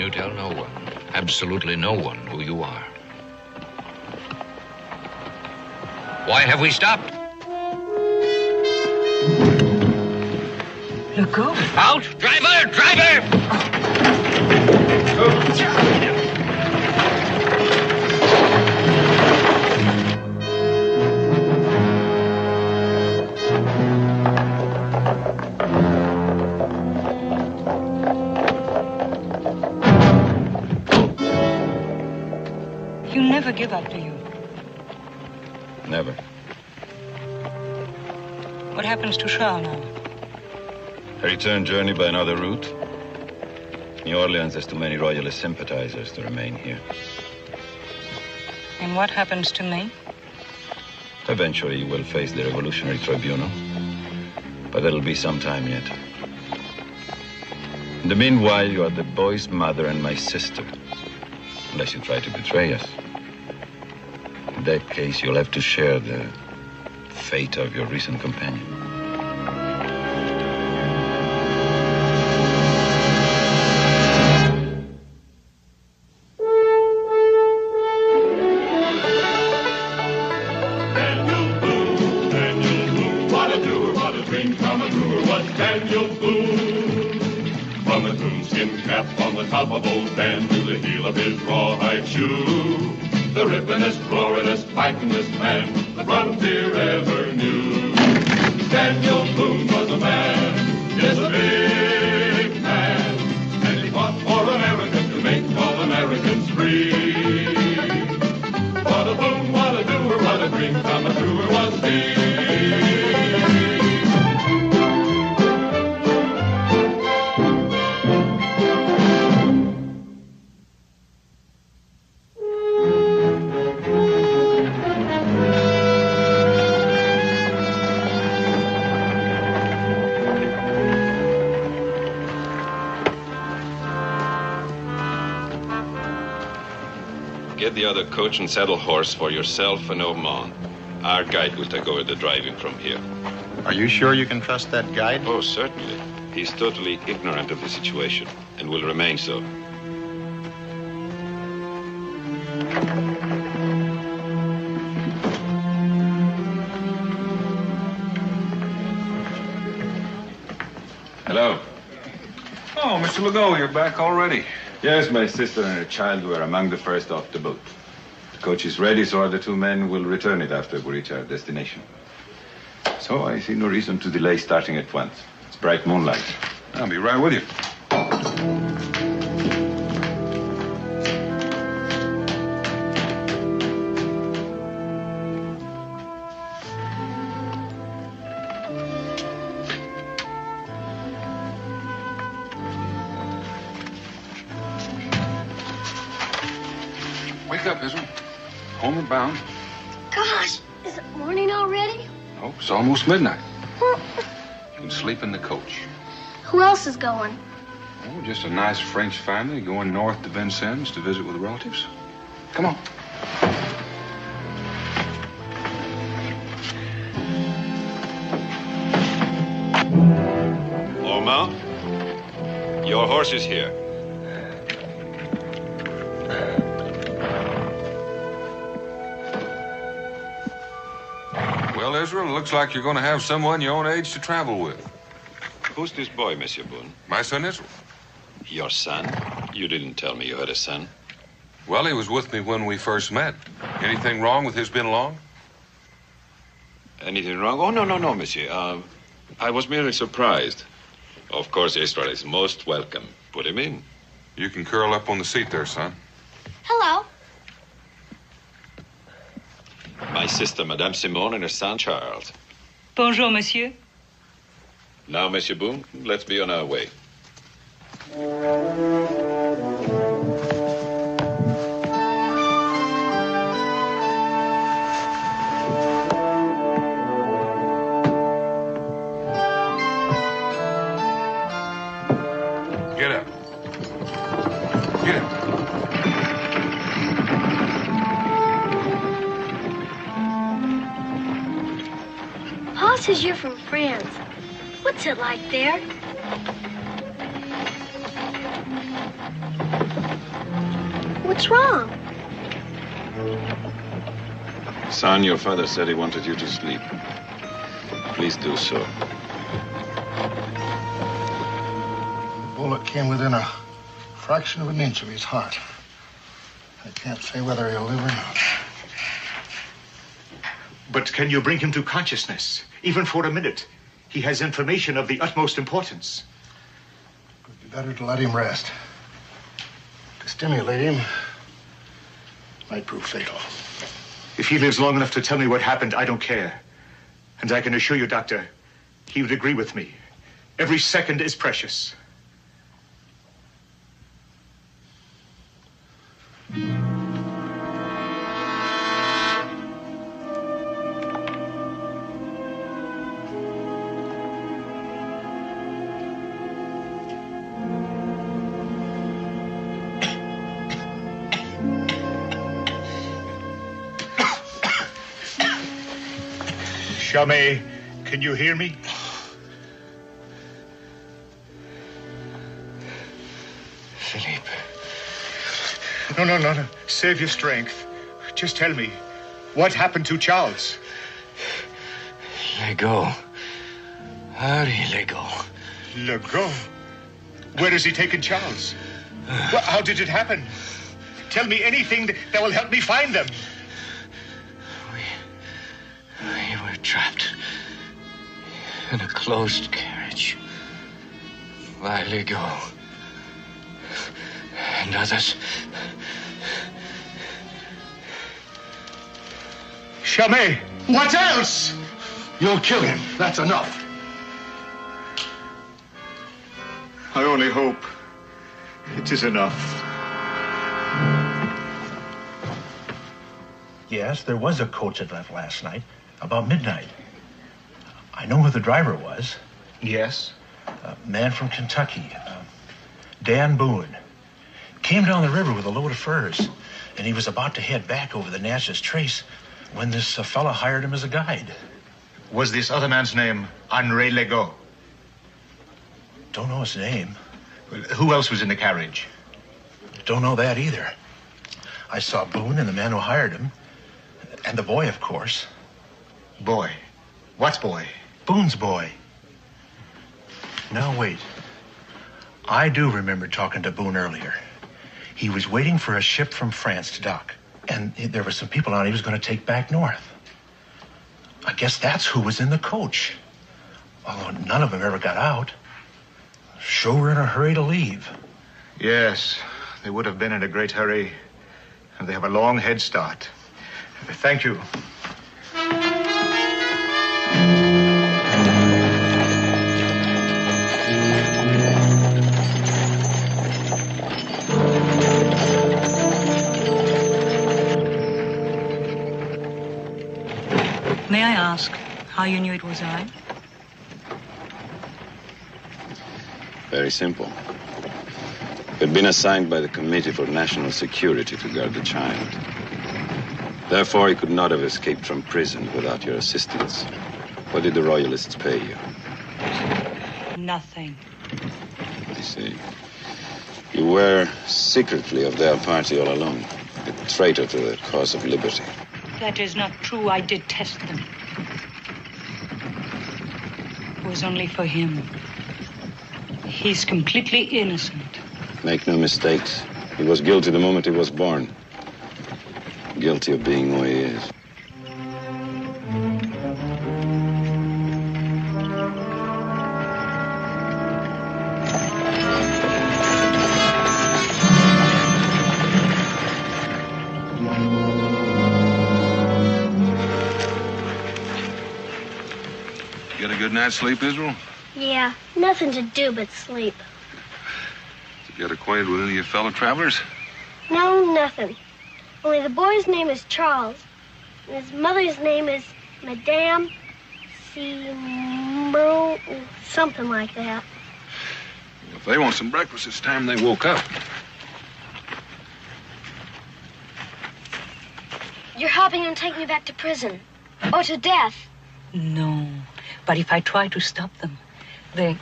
You tell no one, absolutely no one, who you are. Why have we stopped? Let go. Out! Driver! Driver! You never give up, do you? Never. What happens to Charles now? A return journey by another route. New Orleans has too many royalist sympathizers to remain here. And what happens to me? Eventually, you will face the Revolutionary Tribunal. But that'll be some time yet. In the meanwhile, you are the boy's mother and my sister. Unless you try to betray us. In that case, you'll have to share the fate of your recent companion. Top of old Dan to the heel of his rawhide shoe. The rippinest, roaringest, fightingest man the frontier ever knew. Daniel Boone was a man, yes, a big man, and he fought for America to make all Americans free. What a Boone, what a doer, what a dream come truer was he. Get the other coach and saddle horse for yourself and Ormond. Our guide will take over the driving from here. Are you sure you can trust that guide? Oh, certainly. He's totally ignorant of the situation and will remain so. Hello. Oh, Mr. Legault, you're back already. Yes, my sister and her child were among the first off the boat. The coach is ready, so the two men will return it after we reach our destination. So I see no reason to delay starting at once. It's bright moonlight. I'll be right with you. Wake up, Israel. Homeward bound. Gosh, is it morning already? Oh, it's almost midnight. You can sleep in the coach. Who else is going? Oh, just a nice French family going north to Vincennes to visit with relatives. Come on. Ormond, your horse is here. Well, Israel, it looks like you're going to have someone your own age to travel with. Who's this boy, Monsieur Boone? My son, Israel. Your son? You didn't tell me you had a son. Well, he was with me when we first met. Anything wrong with his being along? Anything wrong? Oh, no, monsieur. I was merely surprised. Of course, Israel is most welcome. Put him in. You can curl up on the seat there, son. Hello. My sister, Madame Simone, and her son, Charles. Bonjour, monsieur. Now, Monsieur Boone, let's be on our way. Get up. Get up. Pa says you're from France. What's it like there? What's wrong? Son, your father said he wanted you to sleep. Please do so. The bullet came within a fraction of an inch of his heart. I can't say whether he'll live or not. But can you bring him to consciousness, even for a minute? He has information of the utmost importance. It would be better to let him rest. To stimulate him might prove fatal. If he lives long enough to tell me what happened, I don't care. And I can assure you, Doctor, he would agree with me. Every second is precious. Chamé, can you hear me? Philippe. No. Save your strength. Just tell me, what happened to Charles? Let go. Hurry, let go. Let go? Where has he taken Charles? Well, how did it happen? Tell me anything that will help me find them. We were trapped in a closed carriage by Lego and others. Chamé, what else? You'll kill him. That's enough. I only hope it is enough. Yes, there was a coach that left last night, about midnight. I know who the driver was. Yes? A man from Kentucky, Dan Boone. Came down the river with a load of furs, and he was about to head back over the Natchez Trace when this fella hired him as a guide. Was this other man's name Henri Legault? Don't know his name. Well, who else was in the carriage? Don't know that either. I saw Boone and the man who hired him, and the boy, of course. Boy? What boy? Boone's boy. Now, wait. I do remember talking to Boone earlier. He was waiting for a ship from France to dock, and there were some people on he was going to take back north. I guess that's who was in the coach. Although none of them ever got out. Sure were in a hurry to leave. Yes, they would have been in a great hurry, and they have a long head start. Thank you. May I ask how you knew it was I? Very simple. He had been assigned by the Committee for National Security to guard the child. Therefore, he could not have escaped from prison without your assistance. What did the Royalists pay you? Nothing. I see. You were secretly of their party all along, a traitor to the cause of liberty. That is not true. I detest them. It was only for him. He's completely innocent. Make no mistakes. He was guilty the moment he was born. Guilty of being who he is. Get a good night's sleep, Israel? Yeah, nothing to do but sleep. Did you get acquainted with any of your fellow travelers? No, nothing. Only the boy's name is Charles, and his mother's name is Madame Simro, something like that. Well, if they want some breakfast, it's time they woke up. You're helping them take me back to prison, or to death. No, but if I try to stop them, they'll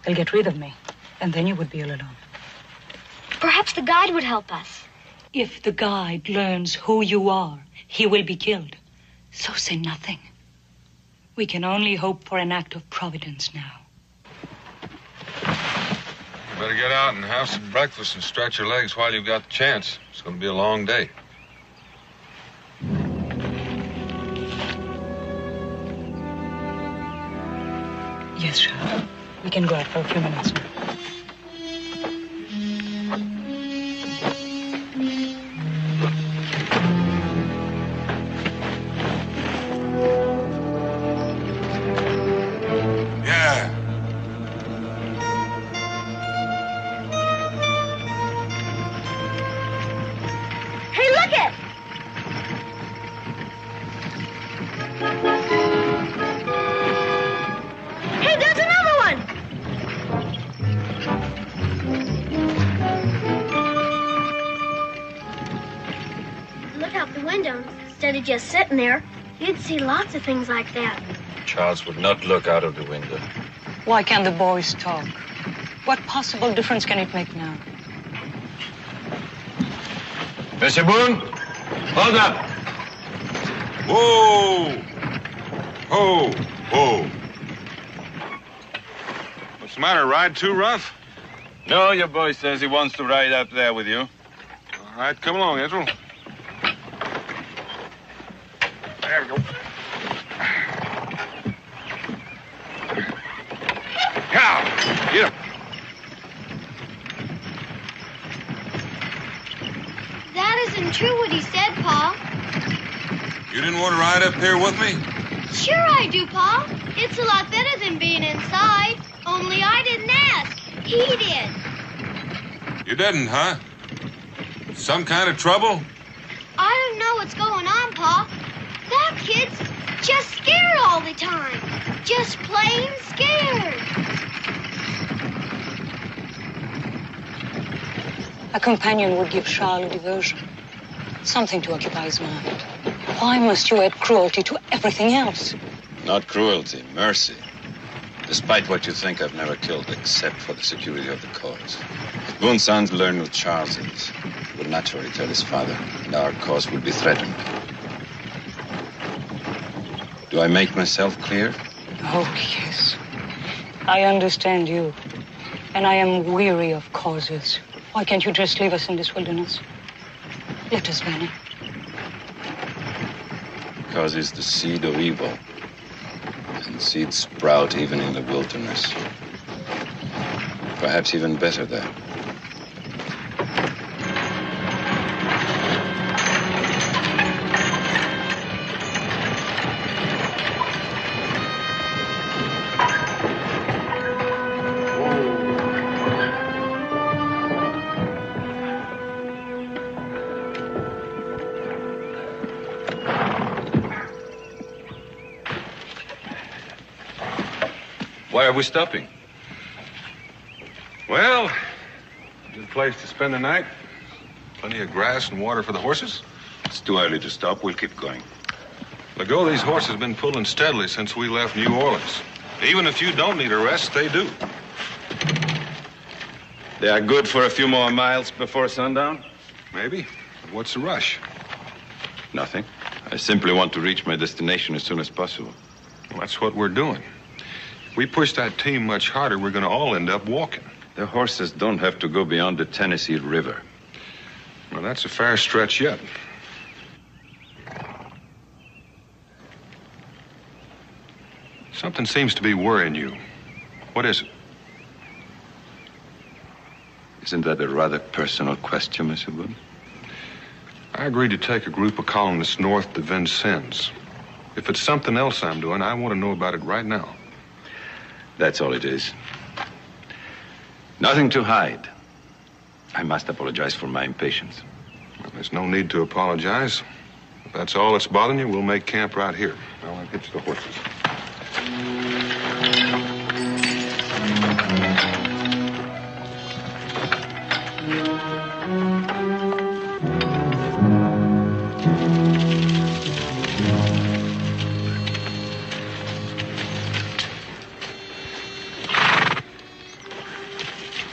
get rid of me, and then you would be all alone. Perhaps the guide would help us. If the guide learns who you are, he will be killed. So say nothing. We can only hope for an act of providence now. You better get out and have some breakfast and stretch your legs while you've got the chance. It's going to be a long day. Yes, sir. We can go out for a few minutes now. Just sitting there, you'd see lots of things like that. Charles would not look out of the window. Why can't the boys talk? What possible difference can it make now? Monsieur Boone, hold up. Whoa! Whoa! Whoa! What's the matter, ride too rough? No, your boy says he wants to ride up there with you. All right, come along, Israel. There we go. Now, get up. That isn't true what he said, Pa. You didn't want to ride up here with me? Sure I do, Pa. It's a lot better than being inside. Only I didn't ask. He did. You didn't, huh? Some kind of trouble? I don't know what's going on, Pa. That kid's just scared all the time. Just plain scared. A companion would give Charles a diversion. Something to occupy his mind. Why must you add cruelty to everything else? Not cruelty, mercy. Despite what you think, I've never killed except for the security of the cause. If Boone's sons learn who Charles is, he will naturally tell his father, and our cause will be threatened. Do I make myself clear? Oh, yes. I understand you. And I am weary of causes. Why can't you just leave us in this wilderness? Let us vanish. Because it's the seed of evil. And seeds sprout even in the wilderness. Perhaps even better there. Why are we stopping? Well, good place to spend the night. Plenty of grass and water for the horses. It's too early to stop. We'll keep going. Legault, these horses have been pulling steadily since we left New Orleans. Even if you don't need a rest, they do. They are good for a few more miles before sundown? Maybe. But what's the rush? Nothing. I simply want to reach my destination as soon as possible. Well, that's what we're doing. If we push that team much harder, we're going to all end up walking. The horses don't have to go beyond the Tennessee River. Well, that's a fair stretch yet. Something seems to be worrying you. What is it? Isn't that a rather personal question, Mr. Boone? I agreed to take a group of colonists north to Vincennes. If it's something else I'm doing, I want to know about it right now. That's all it is. Nothing to hide. I must apologize for my impatience. Well, there's no need to apologize. If that's all that's bothering you, we'll make camp right here. Now I'll hitch the horses.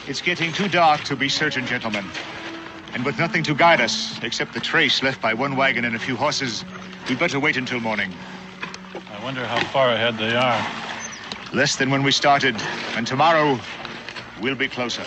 It's It's getting too dark to be certain, gentlemen. And with nothing to guide us, except the trace left by one wagon and a few horses, we'd better wait until morning. I wonder how far ahead they are. Less than when we started, and tomorrow we'll be closer.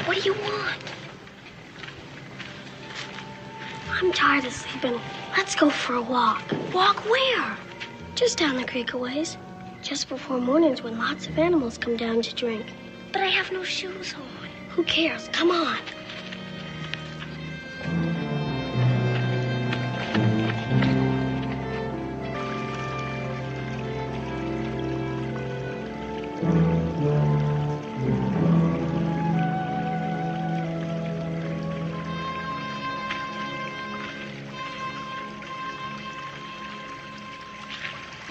What do you want? I'm tired of sleeping. Let's go for a walk. Walk where? Just down the creek a ways. Just before morning's when lots of animals come down to drink. But I have no shoes on. Who cares? Come on.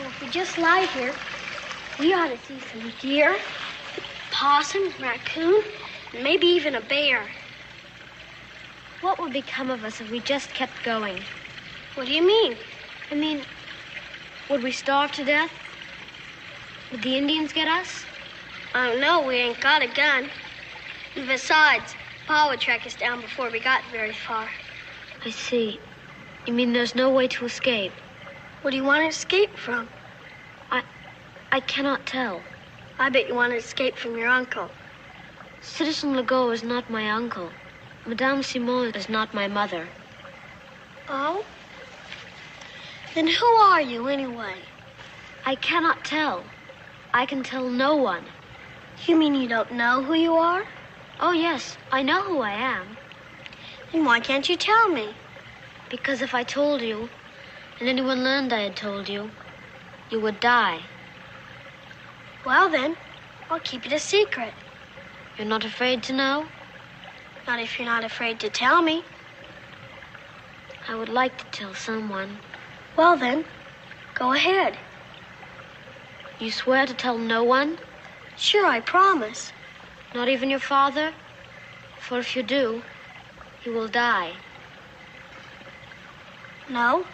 If we just lie here, we ought to see some deer, possums, raccoon, and maybe even a bear. What would become of us if we just kept going? What do you mean? I mean, would we starve to death? Would the Indians get us? I don't know. We ain't got a gun. And besides, Pa would track us down before we got very far. I see. You mean there's no way to escape? What do you want to escape from? I cannot tell. I bet you want to escape from your uncle. Citizen Legault is not my uncle. Madame Simon is not my mother. Oh? Then who are you, anyway? I cannot tell. I can tell no one. You mean you don't know who you are? Oh, yes, I know who I am. Then why can't you tell me? Because if I told you, and anyone learned I had told you, you would die. Well, then, I'll keep it a secret. You're not afraid to know? Not if you're not afraid to tell me. I would like to tell someone. Well, then, go ahead. You swear to tell no one? Sure, I promise. Not even your father? For if you do, he will die. No,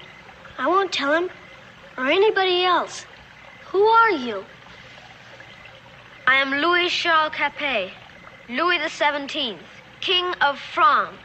I won't tell him or anybody else. Who are you? I am Louis Charles Capet, Louis the 17th, King of France.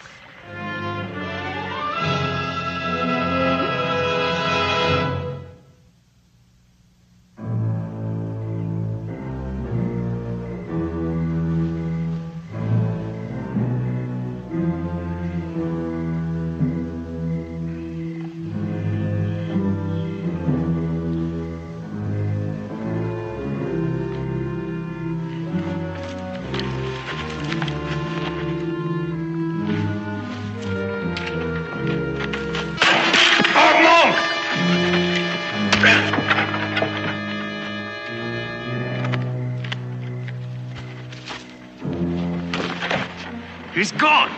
He's gone.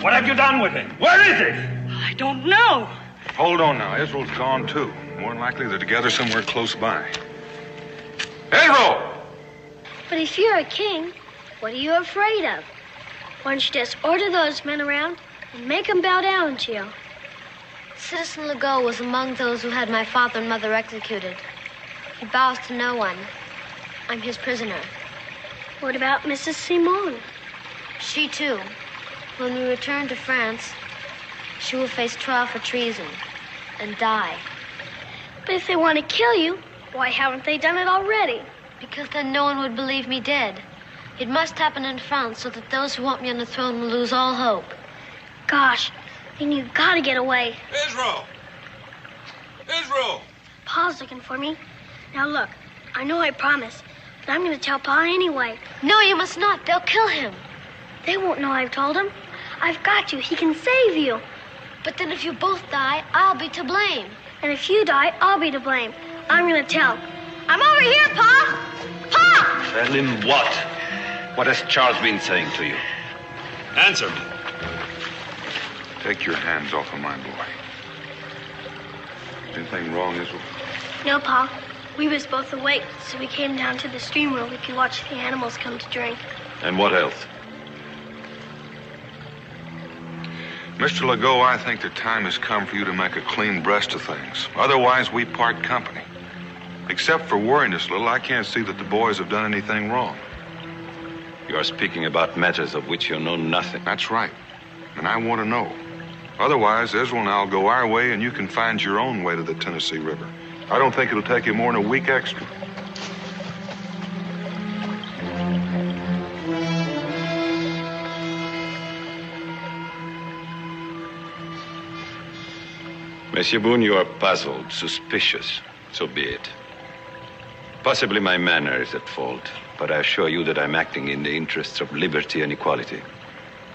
What have you done with him? Where is he? I don't know. Hold on now. Israel's gone, too. More than likely they're together somewhere close by. Israel! But if you're a king, What are you afraid of? Why don't you just order those men around and make them bow down to you? Citizen Legault was among those who had my father and mother executed. He bows to no one. I'm his prisoner. What about Mrs. Simon? She, too. When we return to France, she will face trial for treason and die. But if they want to kill you, why haven't they done it already? Because then no one would believe me dead. It must happen in France so that those who want me on the throne will lose all hope. Gosh, then you've got to get away. Israel! Israel! Pa's looking for me. Now look, I know I promised, but I'm going to tell Pa anyway. No, you must not. They'll kill him. They won't know I've told him. I've got you. He can save you. But then if you both die, I'll be to blame. And if you die, I'll be to blame. I'm going to tell. I'm over here, Pa! Pa! Tell him what? What has Charles been saying to you? Answer me. Take your hands off of my boy. Anything wrong, Israel? No, Pa. We was both awake, so we came down to the stream where we could watch the animals come to drink. And what else? Mr. Legault, I think the time has come for you to make a clean breast of things. Otherwise, we part company. Except for worrying us a little, I can't see that the boys have done anything wrong. You are speaking about matters of which you know nothing. That's right. And I want to know. Otherwise, Israel and I'll go our way, and you can find your own way to the Tennessee River. I don't think it'll take you more than a week extra. Monsieur Boone, you are puzzled, suspicious. So be it. Possibly my manner is at fault, but I assure you that I'm acting in the interests of liberty and equality,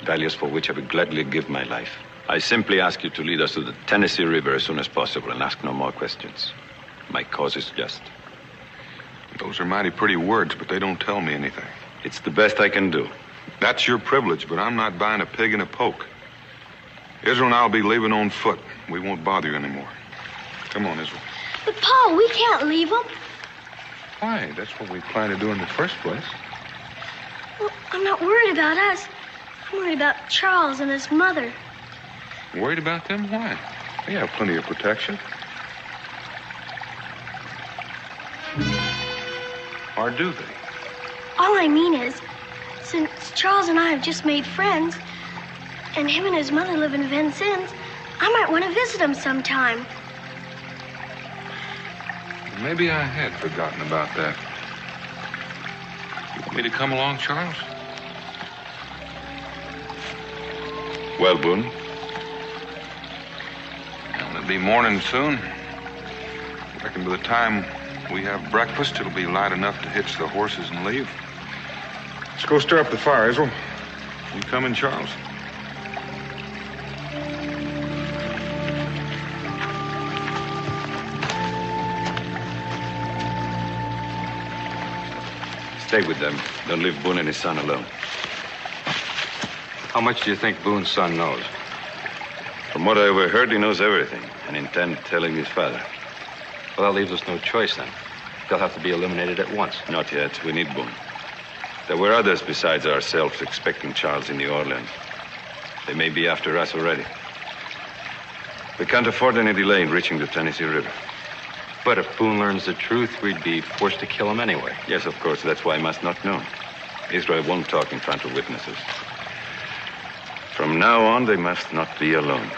values for which I would gladly give my life. I simply ask you to lead us to the Tennessee River as soon as possible and ask no more questions. My cause is just. Those are mighty pretty words, but they don't tell me anything. It's the best I can do. That's your privilege, but I'm not buying a pig in a poke. Israel and I'll be leaving on foot. We won't bother you anymore. Come on, Israel. But, Pa, we can't leave them. Why? That's what we planned to do in the first place. Well, I'm not worried about us. I'm worried about Charles and his mother. Worried about them? Why? They have plenty of protection. Or do they? All I mean is, since Charles and I have just made friends, and him and his mother live in Vincennes, I might want to visit him sometime. Maybe I had forgotten about that. You want me to come along, Charles? Well, Boone? Well, it'll be morning soon. I reckon by the time we have breakfast, it'll be light enough to hitch the horses and leave. Let's go stir up the fire, Israel. You coming, Charles? Stay with them. Don't leave Boone and his son alone. How much do you think Boone's son knows? From what I overheard, he knows everything and intends telling his father. Well, that leaves us no choice then. They'll have to be eliminated at once. Not yet. We need Boone. There were others besides ourselves expecting Charles in New Orleans. They may be after us already. We can't afford any delay in reaching the Tennessee River. But if Boone learns the truth, we'd be forced to kill him anyway. Yes, of course. That's why I must not know. Israel won't talk in front of witnesses. From now on, they must not be alone.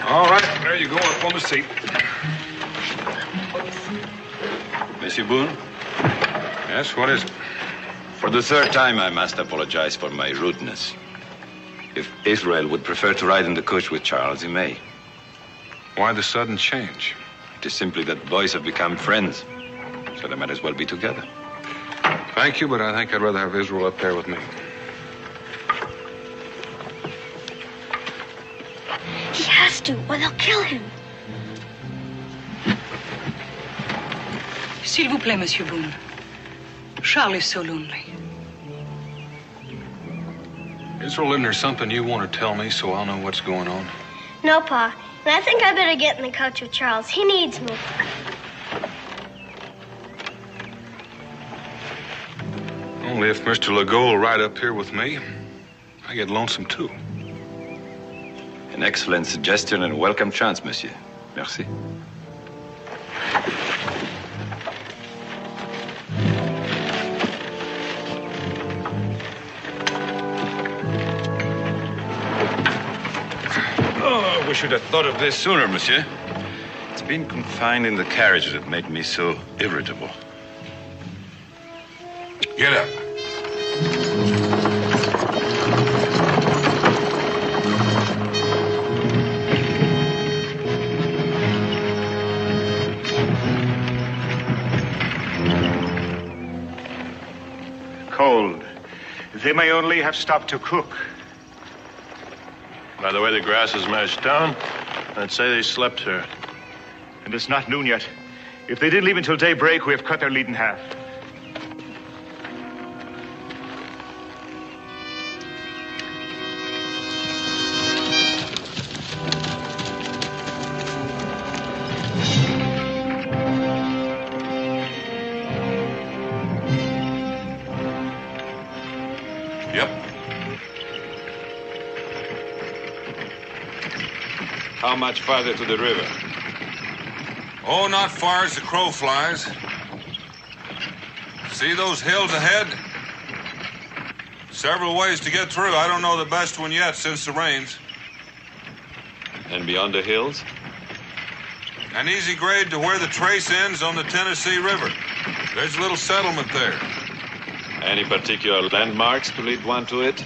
All right, there you go, up on the seat. Monsieur Boone? Yes, what is it? For the third time, I must apologize for my rudeness. If Israel would prefer to ride in the coach with Charles, he may. Why the sudden change? It is simply that boys have become friends, so they might as well be together. Thank you, but I think I'd rather have Israel up there with me. He has to, or they'll kill him. S'il vous plaît, Monsieur Boone. Charles is so lonely. Israel, isn't there something you want to tell me so I'll know what's going on? No, Pa. And I think I better get in the coach with Charles. He needs me. Only if Mr. Legault will ride up here with me, I get lonesome too. An excellent suggestion and a welcome chance, monsieur. Merci. Oh, we should have thought of this sooner, monsieur. It's been confined in the carriage that made me so irritable. Get up. Cold. They may only have stopped to cook. By the way the grass is mashed down, I'd say they slept here. And it's not noon yet. If they didn't leave until daybreak, we have cut their lead in half. How much farther to the river? Oh, not far as the crow flies. See those hills ahead? Several ways to get through. I don't know the best one yet since the rains. And beyond the hills? An easy grade to where the trace ends on the Tennessee River. There's a little settlement there. Any particular landmarks to lead one to it?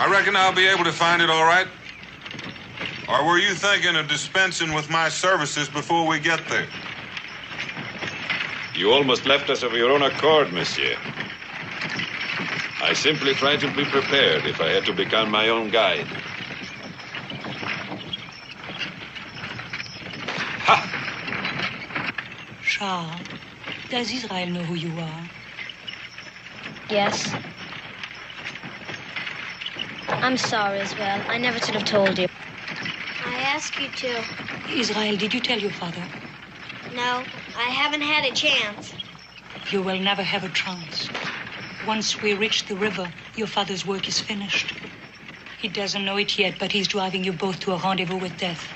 I reckon I'll be able to find it all right. Or were you thinking of dispensing with my services before we get there? You almost left us of your own accord, monsieur. I simply tried to be prepared if I had to become my own guide. Ha! Charles, does Israel know who you are? Yes. I'm sorry, Israel. I never should have told you. I ask you to. Israel, did you tell your father? No, I haven't had a chance. You will never have a chance. Once we reach the river, your father's work is finished. He doesn't know it yet, but he's driving you both to a rendezvous with death.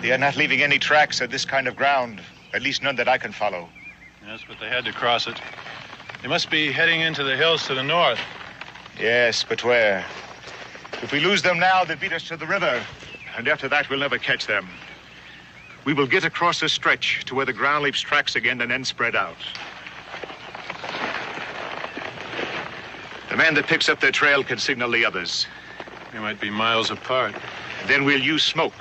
They are not leaving any tracks at this kind of ground, at least none that I can follow. Yes, but they had to cross it. They must be heading into the hills to the north. Yes, but where? If we lose them now, they'll beat us to the river. And after that, we'll never catch them. We will get across the stretch to where the ground leaves tracks again and then spread out. The man that picks up their trail can signal the others. They might be miles apart. And then we'll use smoke.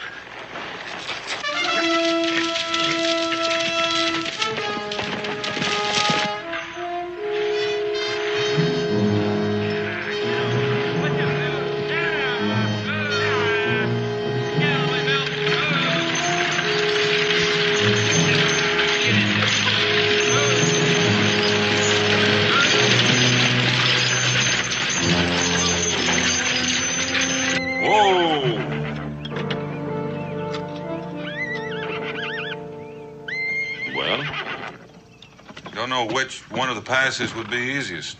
Which one of the passes would be easiest?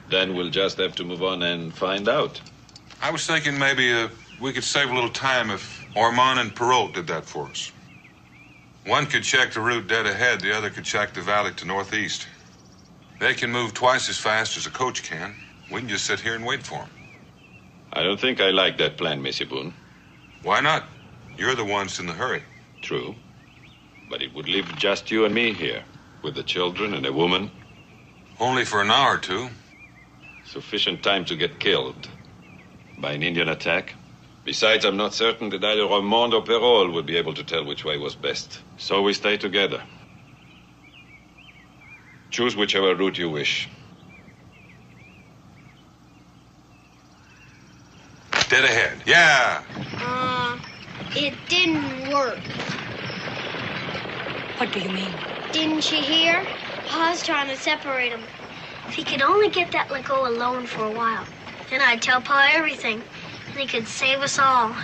Then we'll just have to move on and find out. I was thinking maybe we could save a little time if Ormond and Perrault did that for us. One could check the route dead ahead, the other could check the valley to northeast. They can move twice as fast as a coach can. We can just sit here and wait for them. I don't think I like that plan, Monsieur Boone. Why not? You're the ones in the hurry. True. But it would leave just you and me here, with the children and a woman. Only for an hour or two. Sufficient time to get killed by an Indian attack. Besides, I'm not certain that either Ormond or Perrault would be able to tell which way was best. So we stay together. Choose whichever route you wish. Dead ahead. Yeah. It didn't work. What do you mean? Didn't you hear? Pa's trying to separate them. If he could only get that Legault alone for a while, then I'd tell Pa everything, and he could save us all.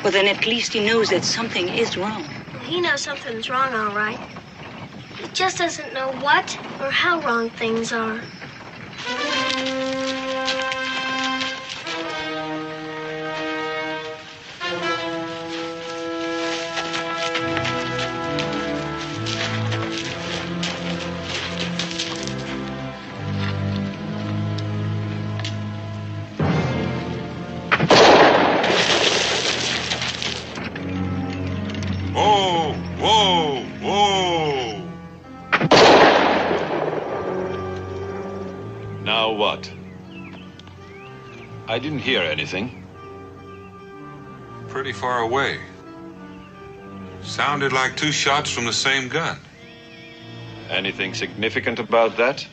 Well, then at least he knows that something is wrong. He knows something's wrong, all right. He just doesn't know what or how wrong things are. Whoa, whoa, whoa! Now what? I didn't hear anything. Pretty far away. Sounded like 2 shots from the same gun. Anything significant about that?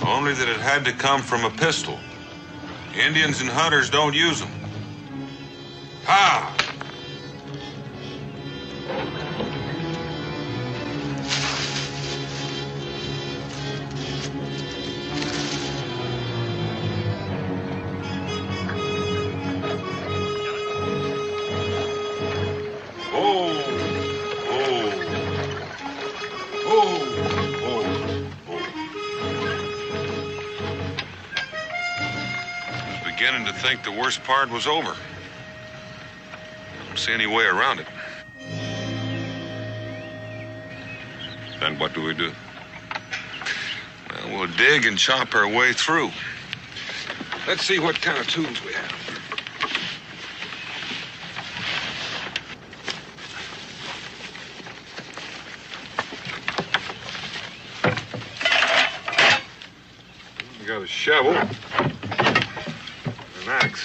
Only that it had to come from a pistol. Indians and hunters don't use them. Ha! Beginning to think the worst part was over. I don't see any way around it. Then what do we do? Well, we'll dig and chop our way through. Let's see what kind of tools we have. We got a shovel. An axe.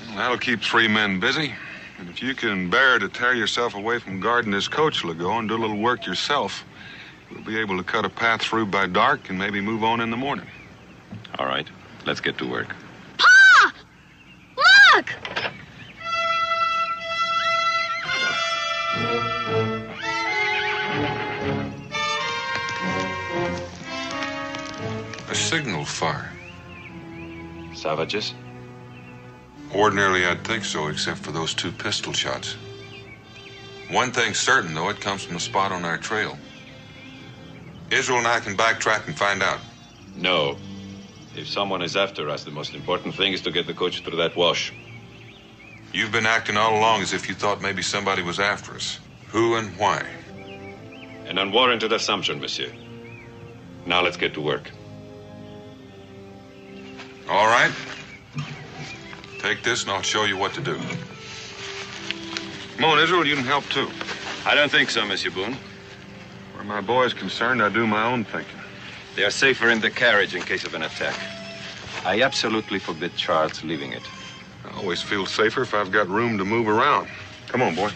Well, that'll keep 3 men busy. And if you can bear to tear yourself away from guarding this coach, Legault, and do a little work yourself, we'll be able to cut a path through by dark and maybe move on in the morning. All right, let's get to work. Pa! Look! A signal fire. Savages? Ordinarily, I'd think so, except for those 2 pistol shots. One thing's certain, though, it comes from the spot on our trail. Israel and I can backtrack and find out. No. If someone is after us, the most important thing is to get the coach through that wash. You've been acting all along as if you thought maybe somebody was after us. Who and why? An unwarranted assumption, monsieur. Now let's get to work. All right. Take this and I'll show you what to do. Come on, Israel, you can help too. I don't think so, Monsieur Boone. Where my boy's concerned, I do my own thinking. They are safer in the carriage in case of an attack. I absolutely forbid Charles leaving it. I always feel safer if I've got room to move around. Come on, boy.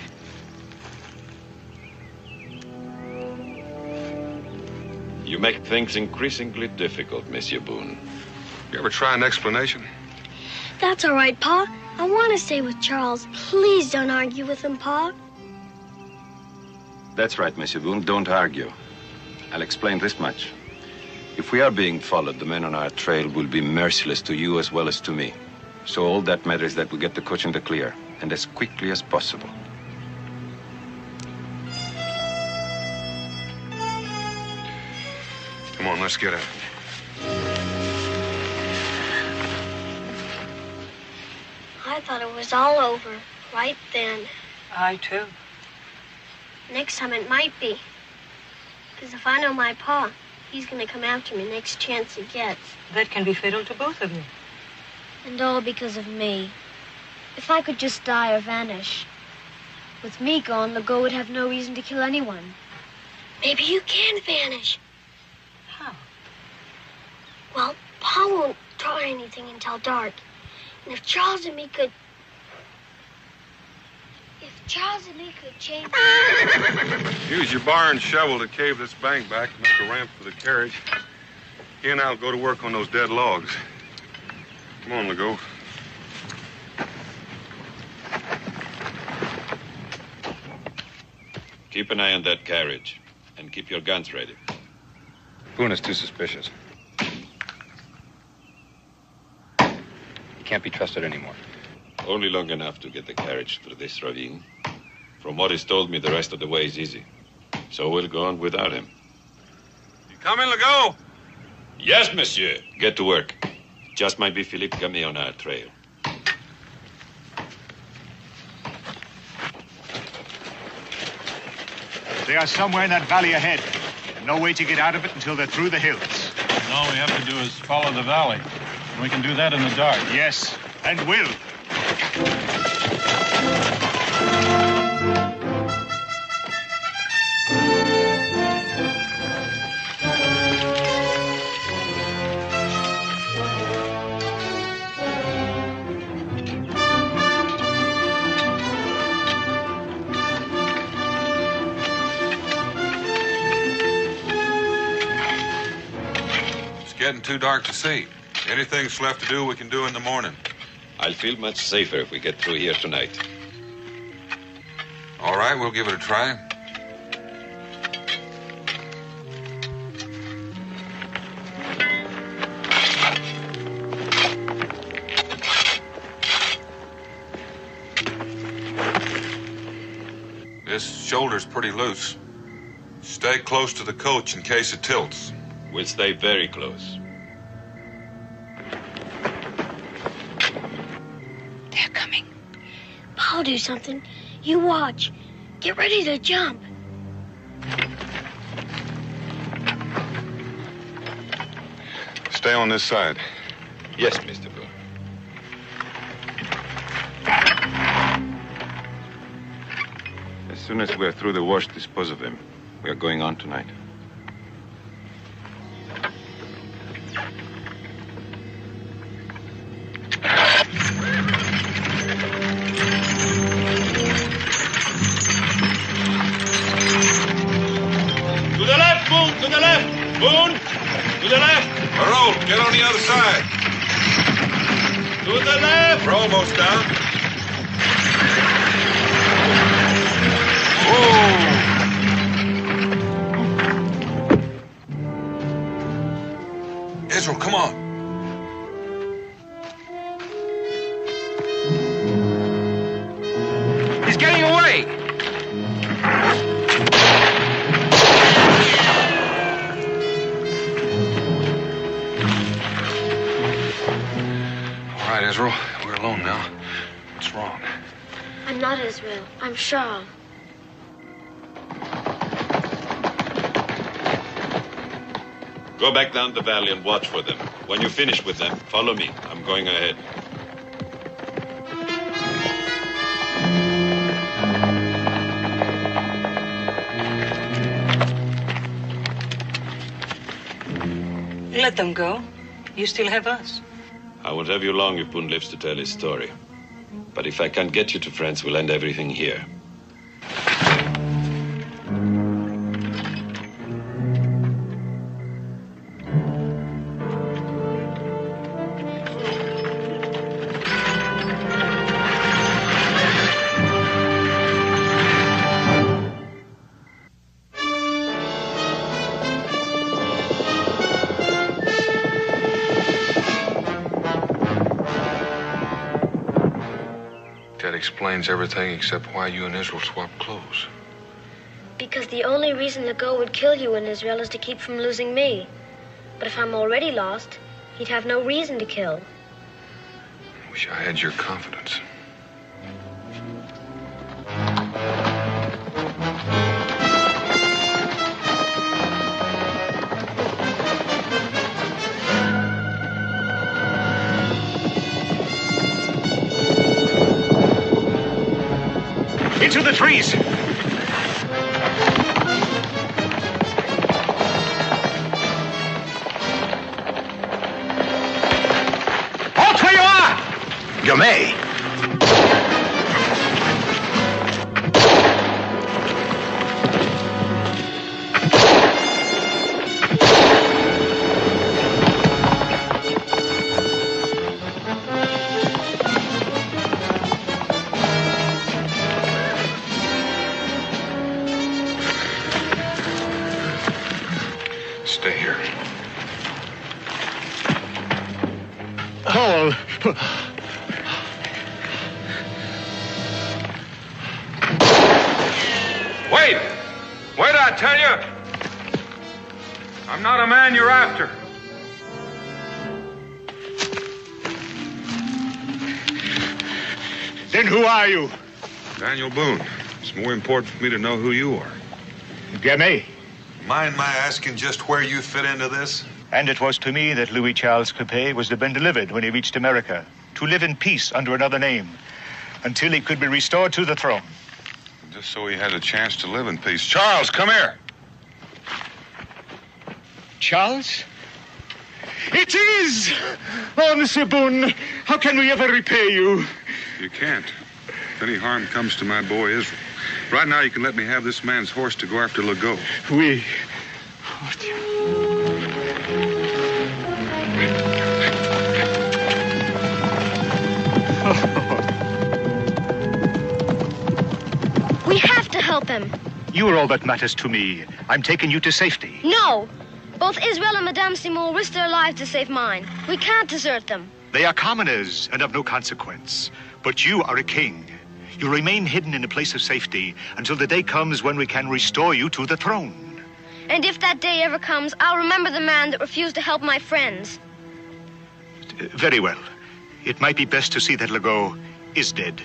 You make things increasingly difficult, Monsieur Boone. You ever try an explanation? That's all right, Pa. I want to stay with Charles. Please don't argue with him, Pa. That's right, Monsieur Boone. Don't argue. I'll explain this much. If we are being followed, the men on our trail will be merciless to you as well as to me. So all that matters is that we get the coach in the clear, and as quickly as possible. Come on, let's get it. I thought it was all over right then. I too. Next time it might be. Because if I know my Pa, he's going to come after me next chance he gets. That can be fatal to both of you. And all because of me. If I could just die or vanish. With me gone, Legault would have no reason to kill anyone. Maybe you can vanish. How? Well, Pa won't try anything until dark. And if Charles and me could change... Use your bar and shovel to cave this bank back and make a ramp for the carriage. He and I'll go to work on those dead logs. Come on, Legault. Keep an eye on that carriage, and keep your guns ready. Boone is too suspicious. He can't be trusted anymore. Only long enough to get the carriage through this ravine. From what he's told me, the rest of the way is easy. So we'll go on without him. You coming, Legault? Yes, monsieur. Get to work. Just might be Philippe Gamay on our trail. They are somewhere in that valley ahead. And no way to get out of it until they're through the hills. And all we have to do is follow the valley. And we can do that in the dark. Yes, and will. Getting too dark to see. Anything's left to do, we can do in the morning. I'll feel much safer if we get through here tonight. All right, we'll give it a try. This shoulder's pretty loose. Stay close to the coach in case it tilts. We'll stay very close. They're coming. I'll do something. You watch. Get ready to jump. Stay on this side. Yes, Mr. Boone. As soon as we're through the wash, dispose of him. We are going on tonight. To the left, Boone! To the left! Boone! To the left! Harold, get on the other side. To the left! We're almost down. Whoa! Israel, come on. He's getting away! All right, Israel, we're alone now. What's wrong? I'm not Israel. I'm Charles. Go back down the valley and watch for them. When you finish with them, follow me. I'm going ahead. Let them go. You still have us. I won't have you long if Boone lives to tell his story. But if I can't get you to France, we'll end everything here. That explains everything except why you and Israel swapped clothes. Because the only reason Legault would kill you in Israel is to keep from losing me. But if I'm already lost, he'd have no reason to kill. Wish I had your confidence. Into the trees! Halt where you are! Gamay! Wait, I tell you! I'm not a man you're after. Then who are you? Daniel Boone. It's more important for me to know who you are. Gamay. Mind my asking just where you fit into this? And it was to me that Louis Charles Capet was to have been delivered when he reached America, to live in peace under another name, until he could be restored to the throne. Just so he had a chance to live in peace. Charles, come here. Charles? It is! Oh, Monsieur Boone, how can we ever repay you? You can't. If any harm comes to my boy Israel. Right now, you can let me have this man's horse to go after Legault. Oui. We have to help him. You are all that matters to me. I'm taking you to safety. No! Both Israel and Madame Simon risked their lives to save mine. We can't desert them. They are commoners and of no consequence. But you are a king. You remain hidden in a place of safety until the day comes when we can restore you to the throne. And if that day ever comes, I'll remember the man that refused to help my friends. Very well. It might be best to see that Legault is dead.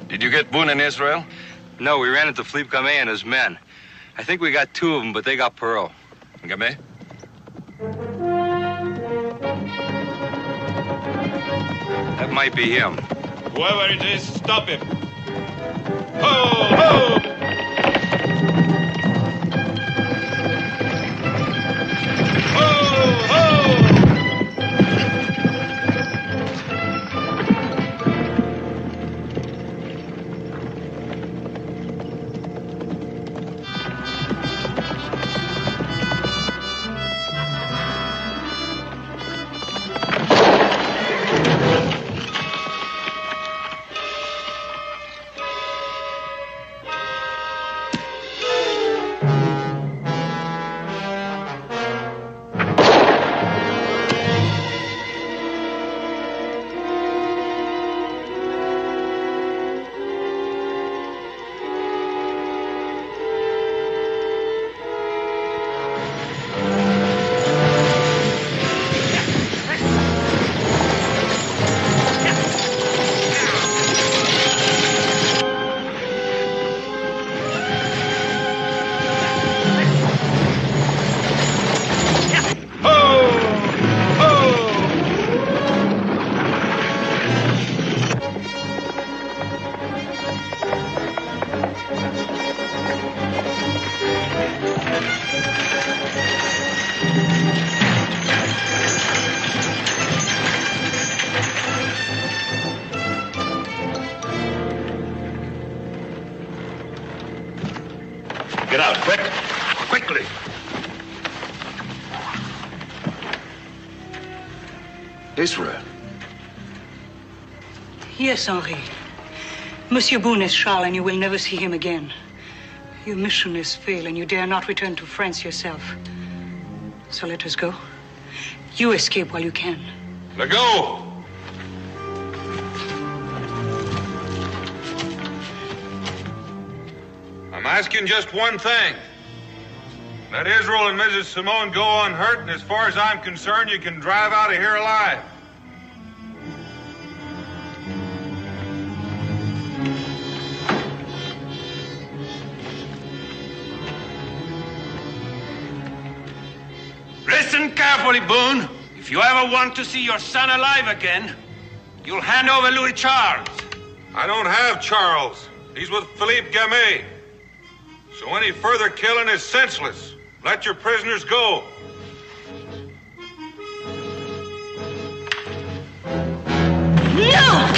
Did you get Boone in Israel? No, we ran into Philippe Gamay and his men. I think we got 2 of them, but they got Perot. Gamay? That might be him. Whoever it is, stop him. Ho! Ho! Get out, quick. Quickly. Israel. Yes, Henri. Monsieur Boone is Charles, and you will never see him again. Your mission is failed, and you dare not return to France yourself. So let us go. You escape while you can. Legault! I'm asking just one thing. Let Israel and Mrs. Simone go unhurt, and as far as I'm concerned, you can drive out of here alive. Listen carefully, Boone. If you ever want to see your son alive again, you'll hand over Louis Charles. I don't have Charles. He's with Philippe Gamay. So any further killing is senseless. Let your prisoners go. No!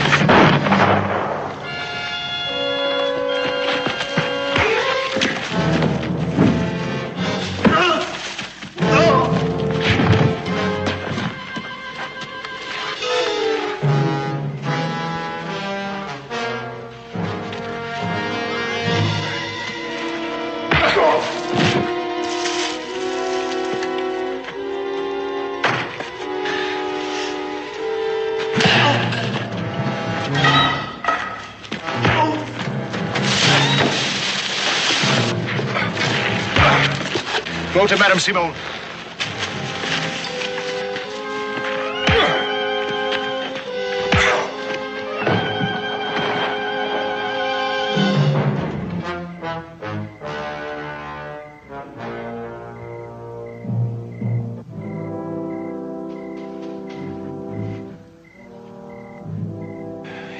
Go to Madame Simon.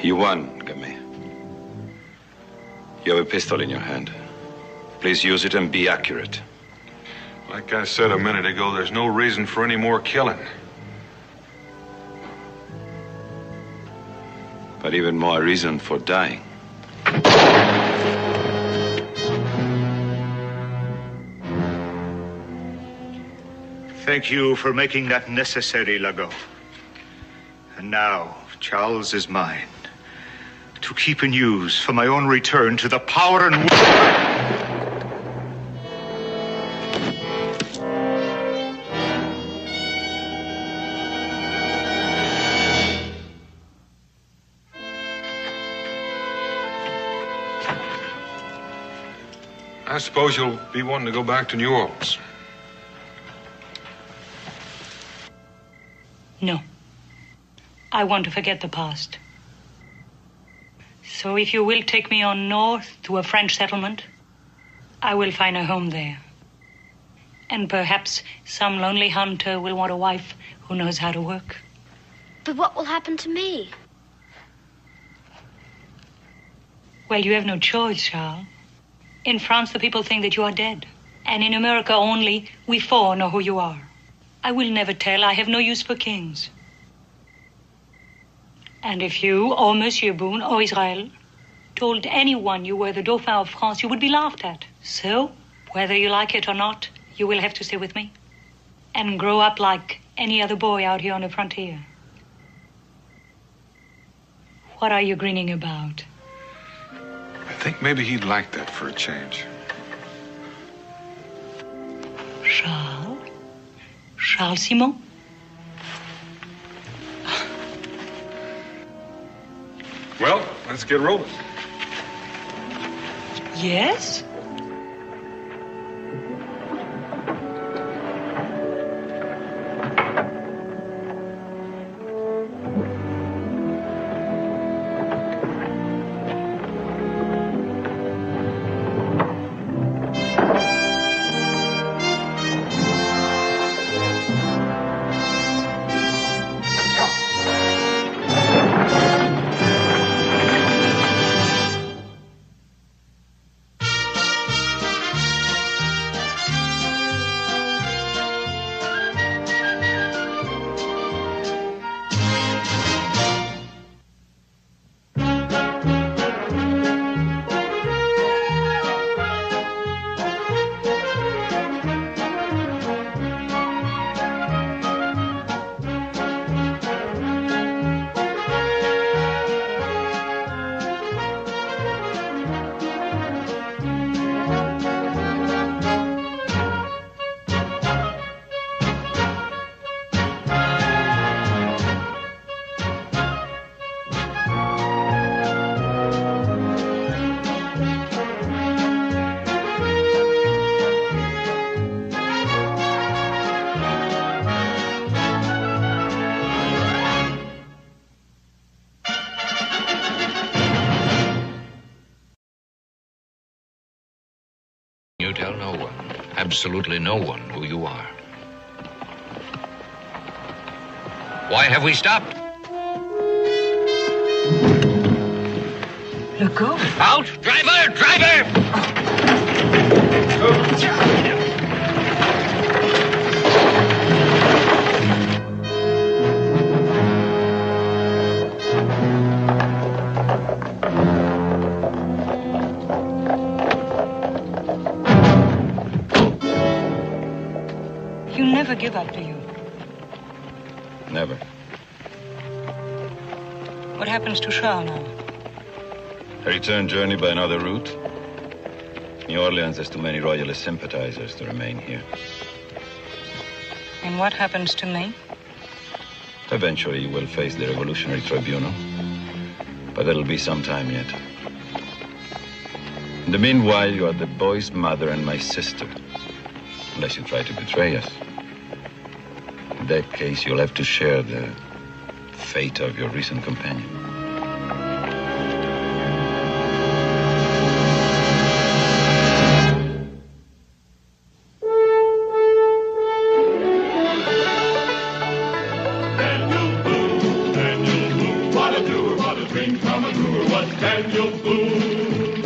You won, Gamay. You have a pistol in your hand. Please use it and be accurate. Like I said a minute ago, there's no reason for any more killing. But even more reason for dying. Thank you for making that necessary, Lago. And now, Charles is mine. To keep in use for my own return to the power and... I suppose you'll be wanting to go back to New Orleans. No. I want to forget the past. So if you will take me on north to a French settlement, I will find a home there. And perhaps some lonely hunter will want a wife who knows how to work. But what will happen to me? Well, you have no choice, Charles. In France, the people think that you are dead. And in America only, we four know who you are. I will never tell. I have no use for kings. And if you, or Monsieur Boone, or Israel, told anyone you were the Dauphin of France, you would be laughed at. So, whether you like it or not, you will have to stay with me. And grow up like any other boy out here on the frontier. What are you grinning about? I think maybe he'd like that for a change. Charles? Charles Simon? Well, let's get rolling. Yes? You tell no one, absolutely no one, who you are. Why have we stopped? Let go. Out! Driver! Driver! You never give up, do you? Never. What happens to Charles now? A return journey by another route. New Orleans has too many royalist sympathizers to remain here. And what happens to me? Eventually, you will face the Revolutionary Tribunal. But that'll be some time yet. In the meanwhile, you are the boy's mother and my sister. Unless you try to betray us. In that case, you'll have to share the fate of your recent companion. Daniel Boone.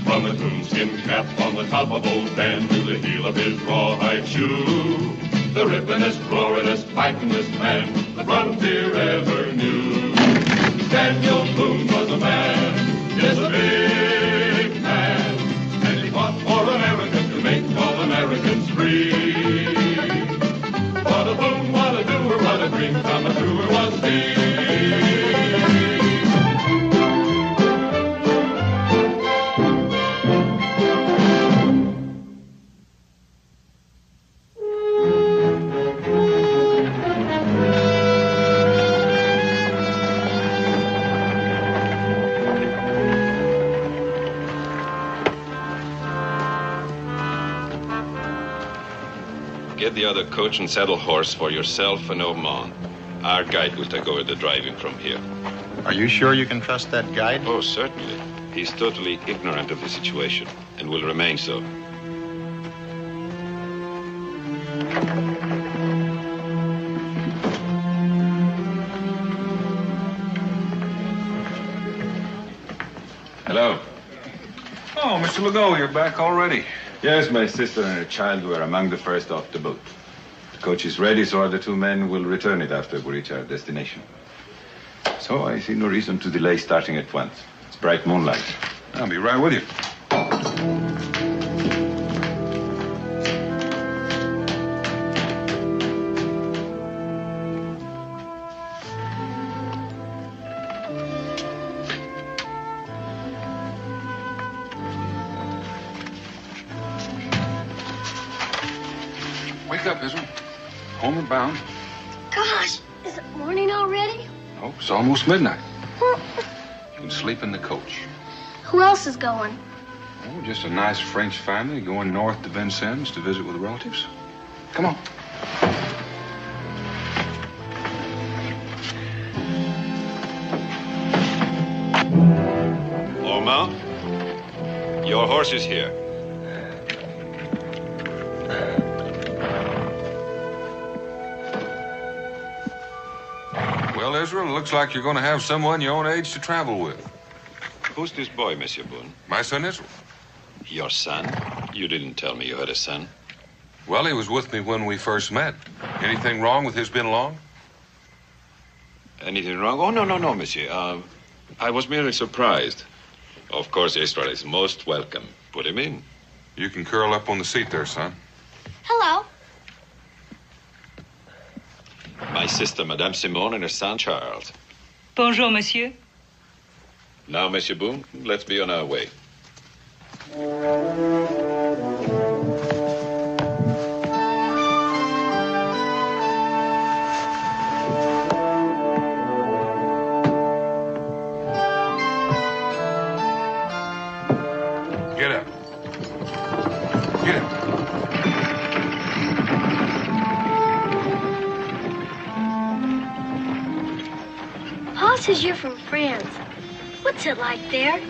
From his moonskin cap on the top of old Dan to the heel of his rawhide shoe, the rippin'est, roarin'est, fightin'est man the frontier ever knew. Daniel Boone was a man, yes, a big man, and he fought for America to make all Americans free. What a Boone, what a doer, what a dream come truer was he. Get the other coach and saddle horse for yourself and Ormond. Our guide will take over the driving from here. Are you sure you can trust that guide? Oh, certainly. He's totally ignorant of the situation and will remain so. Hello. Oh, Mr. Legault, you're back already. Yes, my sister and her child were among the first off the boat. The coach is ready, so the two men will return it after we reach our destination. So I see no reason to delay starting at once. It's bright moonlight. I'll be right with you. Wake up, Israel. Homeward bound. Gosh, is it morning already? Oh, it's almost midnight. You can sleep in the coach. Who else is going? Oh, just a nice French family going north to Vincennes to visit with relatives. Come on. Ormond, your horse is here. Well, Israel, it looks like you're going to have someone your own age to travel with. Who's this boy, Monsieur Boone? My son, Israel. Your son? You didn't tell me you had a son. Well, he was with me when we first met. Anything wrong with his being along? Anything wrong? Oh, no, monsieur. I was merely surprised. Of course, Israel is most welcome. Put him in. You can curl up on the seat there, son. Hello. My sister, Madame Simone, and her son, Charles. Bonjour, monsieur. Now, Monsieur Boone, let's be on our way. Get up. Get up. Pa says you're from France. What's it like there?